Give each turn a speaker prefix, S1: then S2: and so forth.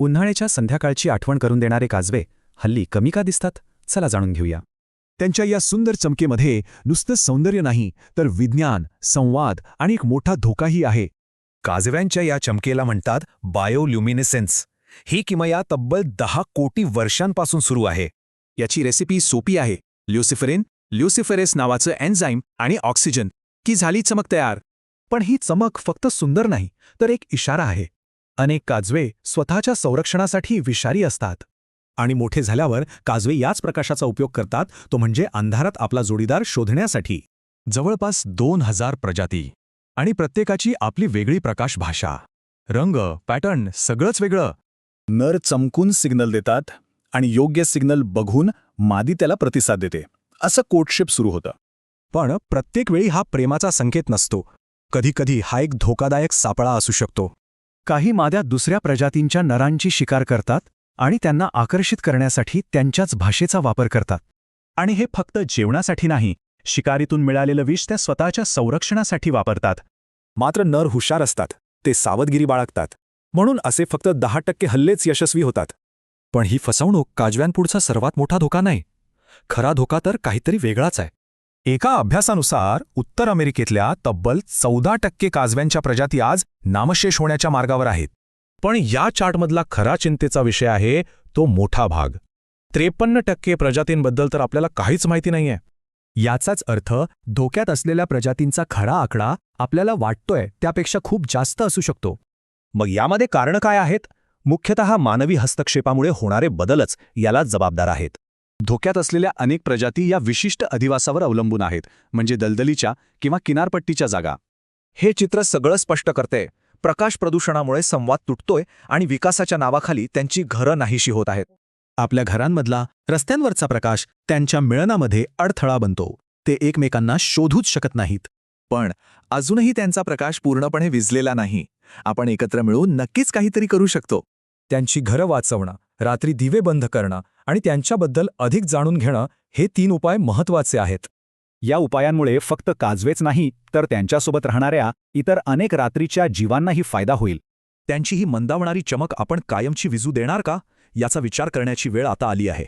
S1: उन्हाळ्याच्या संध्याकाळची आठवण करून देणारे काजवे हल्ली कमी का दिसतात? चला जाणून घेऊया.
S2: त्यांच्या या सुंदर चमकेमध्ये नुसतं सौंदर्य नाही तर विज्ञान, संवाद आणि एक मोठा धोकाही आहे.
S3: काजव्यांच्या या चमकेला म्हणतात बायोल्युमिनेसेन्स. ही किमया तब्बल 10 कोटी वर्षांपासून सुरू आहे.
S1: याची रेसिपी सोपी आहे. ल्युसिफेरिन, ल्युसिफेरेस नावाचं एन्झाईम आणि ऑक्सिजन, की झाली चमक तयार.
S2: पण ही चमक फक्त सुंदर नाही तर एक इशारा आहे. अनेक काजवे स्वतःच्या संरक्षणासाठी विषारी असतात आणि मोठे झाल्यावर काजवे याच प्रकाशाचा उपयोग करतात, तो म्हणजे अंधारात आपला जोडीदार शोधण्यासाठी. जवळपास 2000 प्रजाती आणि प्रत्येकाची आपली वेगळी प्रकाश भाषा, रंग, पॅटर्न सगळंच वेगळं. नर चमकून सिग्नल देतात आणि योग्य सिग्नल बघून मादी त्याला प्रतिसाद देते. असं कोर्टशिप सुरू होतं. पण प्रत्येक वेळी हा प्रेमाचा संकेत नसतो. कधीकधी हा एक धोकादायक सापळा असू शकतो. काही माद्या दुसऱ्या प्रजातींच्या नरांची शिकार करतात आणि त्यांना आकर्षित करण्यासाठी त्यांच्याच भाषेचा वापर करतात. आणि हे फक्त जेवणासाठी नाही, शिकारीतून मिळालेलं विष त्या स्वतःच्या संरक्षणासाठी वापरतात. मात्र नर हुशार असतात, ते सावधगिरी बाळगतात. म्हणून असे फक्त 10% हल्लेच यशस्वी होतात. पण ही फसवणूक काजव्यांपुढचा सर्वात मोठा धोका नाही. खरा धोका तर काहीतरी वेगळाच आहे. एका अभ्यासानुसार उत्तर अमेरिकेतल्या तब्बल 14% काजव्यांच्या प्रजाती आज नामशेष होण्याच्या मार्गावर आहेत. पण या चार्टमधला खरा चिंतेचा विषय आहे तो मोठा भाग. 53% प्रजातींबद्दल तर आपल्याला काहीच माहिती नाहीये. याचाच अर्थ धोक्यात असलेल्या प्रजातींचा खरा आकडा आपल्याला वाटतोय त्यापेक्षा खूप जास्त असू शकतो. मग यामध्ये कारणं काय आहेत? मुख्यतः मानवी हस्तक्षेपामुळे होणारे बदलच याला जबाबदार आहेत. धोक्यात असलेल्या अनेक प्रजाती या विशिष्ट अधिवासावर अवलंबून आहेत, म्हणजे दलदलीच्या किंवा किनारपट्टीच्या जागा. हे चित्र सगळं स्पष्ट करते. प्रकाश प्रदूषणामुळे संवाद तुटतोय आणि विकासाच्या नावाखाली त्यांची घरं नाहीशी होत आहेत. आपल्या घरांमधला, रस्त्यांवरचा प्रकाश त्यांच्या मिळनामध्ये अडथळा बनतो. ते एकमेकांना शोधूच शकत नाहीत.
S4: पण अजूनही त्यांचा प्रकाश पूर्णपणे विझलेला नाही. आपण एकत्र मिळून नक्कीच काहीतरी करू शकतो.
S2: त्यांची घरं वाचवणं, रात्री दिवे बंद करणं आणि त्यांच्याबद्दल अधिक जाणून घेणं, हे 3 उपाय महत्त्वाचे आहेत. या उपायांमुळे फक्त काजवेच नाही तर त्यांच्यासोबत राहणाऱ्या इतर अनेक रात्रीच्या जीवांनाही फायदा होईल.
S4: त्यांची ही मंदावणारी चमक आपण कायमची विजू देणार का, याचा विचार करण्याची वेळ आता आली आहे.